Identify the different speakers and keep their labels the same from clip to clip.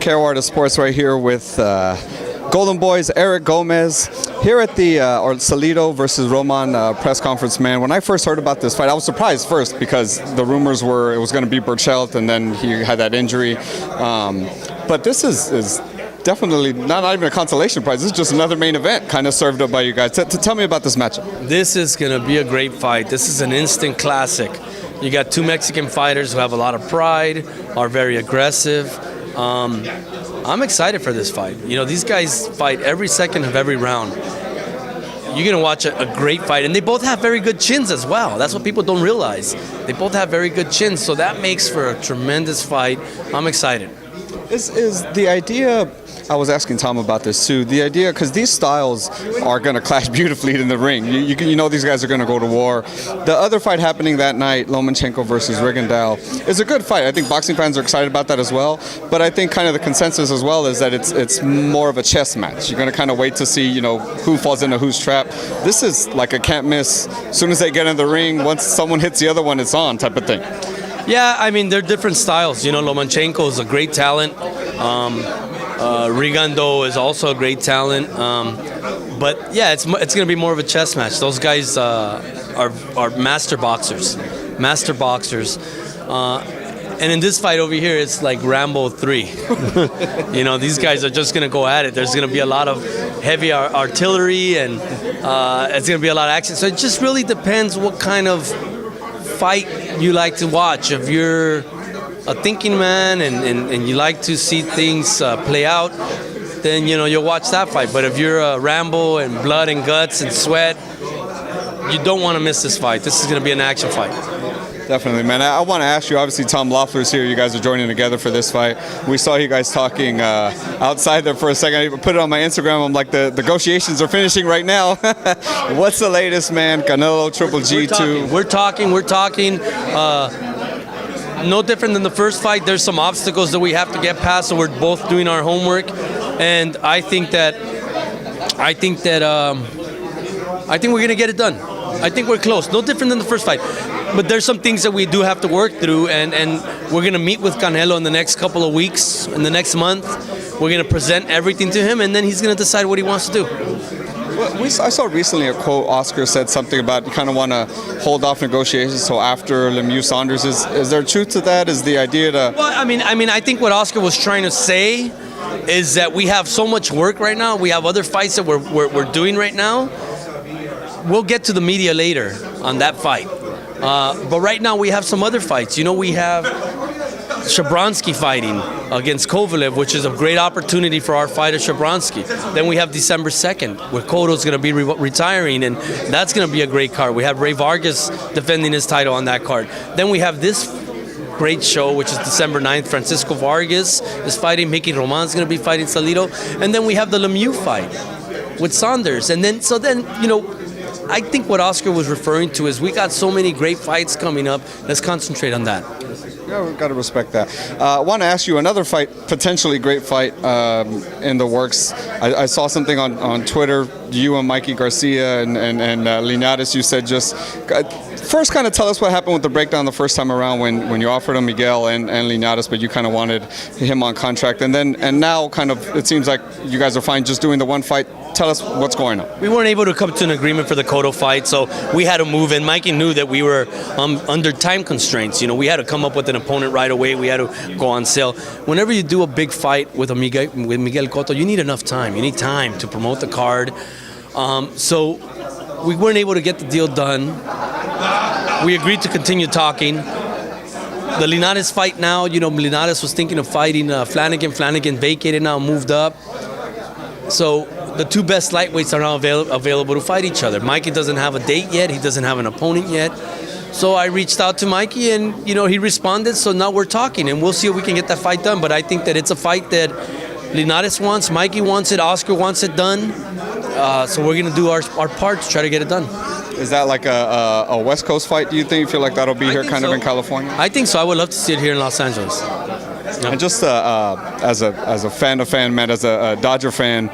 Speaker 1: Carolina Sports right here with Golden Boys, Eric Gomez, here at the Salido versus Roman press conference. Man, when I first heard about this fight, I was surprised first because the rumors were it was going to be Burchelt, and then he had that injury. But this is definitely not even a consolation prize. This is just another main event kind of served up by you guys. Tell me about this matchup.
Speaker 2: This is going to be a great fight. This is an instant classic. You got two Mexican fighters who have a lot of pride, are very aggressive. I'm excited for this fight. You know, these guys fight every second of every round. You're going to watch a great fight. And they both have very good chins as well. That's what people don't realize. They both have very good chins. So that makes for a tremendous fight. I'm excited.
Speaker 1: Is the idea, I was asking Tom about this too, the idea, because these styles are going to clash beautifully in the ring. You know these guys are going to go to war. The other fight happening that night, Lomachenko versus Rigondeaux, is a good fight. I think boxing fans are excited about that as well. But I think kind of the consensus as well is that it's more of a chess match. You're going to kind of wait to see, you know, who falls into whose trap. This is like a can't miss. As soon as they get in the ring, once someone hits the other one, it's on type of thing.
Speaker 2: Yeah, I mean, they're different styles. You know, Lomachenko is a great talent. Rigondeaux is also a great talent. But yeah, it's going to be more of a chess match. Those guys are master boxers. Master boxers. And in this fight over here, it's like Rambo 3. You know, these guys are just going to go at it. There's going to be a lot of heavy artillery, and it's going to be a lot of action. So it just really depends what kind of fight you like to watch. If you're a thinking man and you like to see things play out, then, you know, you'll watch that fight. But if you're a Rambo and blood and guts and sweat, you don't want to miss this fight. This is going to be an action fight.
Speaker 1: Definitely, man. I want to ask you, obviously Tom Loeffler's here. You guys are joining together for this fight. We saw you guys talking outside there for a second. I put it on my Instagram. I'm like, the negotiations are finishing right now. What's the latest, man? Canelo, Triple G2.
Speaker 2: We're talking. No different than the first fight. There's some obstacles that we have to get past, so we're both doing our homework. And I think we're gonna get it done. I think we're close. No different than the first fight. But there's some things that we do have to work through, and we're going to meet with Canelo in the next couple of weeks, in the next month. We're going to present everything to him, and then he's going to decide what he wants to do.
Speaker 1: Well, I saw recently a quote. Oscar said something about you kind of want to hold off negotiations until after Lemieux Saunders. Is there truth to that? Is the idea to...
Speaker 2: Well, I mean, I think what Oscar was trying to say is that we have so much work right now. We have other fights that we're doing right now. We'll get to the media later on that fight. But right now we have some other fights. You know, we have Shabransky fighting against Kovalev, which is a great opportunity for our fighter Shabransky. Then we have December 2nd, where Cotto's going to be retiring, and that's going to be a great card. We have Ray Vargas defending his title on that card. Then we have this great show, which is December 9th. Francisco Vargas is fighting. Mickey Roman's going to be fighting Salido. And then we have the Lemieux fight with Saunders. And then, you know, I think what Oscar was referring to is we got so many great fights coming up. Let's concentrate on that.
Speaker 1: Yeah, we've got to respect that. I want to ask you another fight, potentially great fight in the works. I saw something on Twitter, you and Mikey Garcia and Linares, you said just... First, kind of tell us what happened with the breakdown the first time around when you offered him Miguel and Linares, but you kind of wanted him on contract. And now kind of it seems like you guys are fine just doing the one fight. Tell us what's going on.
Speaker 2: We weren't able to come to an agreement for the Cotto fight, so we had to move in. Mikey knew that we were under time constraints. You know, we had to come up with an opponent right away. We had to go on sale. Whenever you do a big fight with Miguel Cotto, you need enough time. You need time to promote the card. So we weren't able to get the deal done. We agreed to continue talking. The Linares fight now, you know, Linares was thinking of fighting Flanagan. Flanagan vacated now, moved up. So the two best lightweights are now available to fight each other. Mikey doesn't have a date yet. He doesn't have an opponent yet. So I reached out to Mikey, and, you know, he responded. So now we're talking, and we'll see if we can get that fight done. But I think that it's a fight that Linares wants, Mikey wants it, Oscar wants it done. So we're going to do our part to try to get it done.
Speaker 1: Is that like a West Coast fight, do you think? You feel like that'll be here kind of in California?
Speaker 2: I think so. I would love to see it here in Los Angeles.
Speaker 1: Yeah. And just as a fan, man, as a Dodger fan,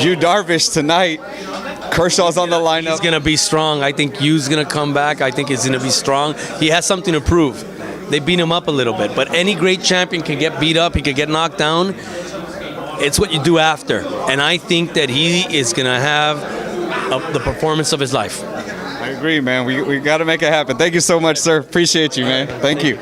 Speaker 1: Yu Darvish tonight, Kershaw's on the lineup.
Speaker 2: He's going to be strong. I think Yu's going to come back. I think he's going to be strong. He has something to prove. They beat him up a little bit. But any great champion can get beat up. He could get knocked down. It's what you do after. And I think that he is going to have the performance of his life.
Speaker 1: I agree, man. We got to make it happen. Thank you so much, sir. Appreciate you, man. Thank you.